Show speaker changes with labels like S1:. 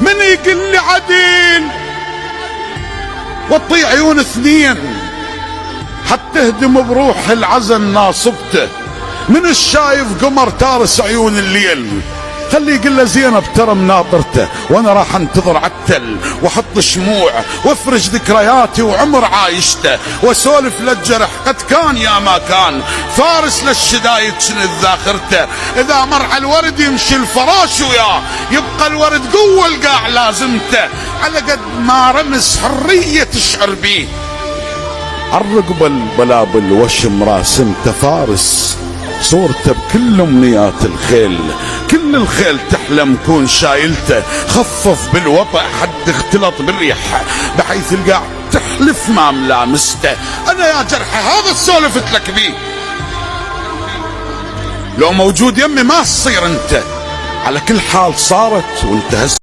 S1: من يقل لي عديل وطي عيون اثنين حتهدم بروح العزم ناصبته، من الشايف قمر تارس عيون الليل، خلي يقول له زينب ترى مناظرته، وانا راح انتظر عالتل واحط شموع وافرج ذكرياتي وعمر عايشته، واسولف للجرح قد كان يا ما كان، فارس للشدايد شنت ذاخرته، اذا مر على الورد يمشي الفراش وياه، يبقى الورد قوه القاع لازمته، على قد ما رمز حريه تشعر بيه، عالرقبه البلابل وشم راسمته فارس، صورته بكل امنيات الخيل، كل الخيل تحلم كون شايلته، خفف بالوطأ حد اختلط بالريح بحيث القاع تحلف ما ملامسته، انا يا جرحي هذا سولفت لك بيه، لو موجود يمي ما تصير انت، على كل حال صارت وانتهت.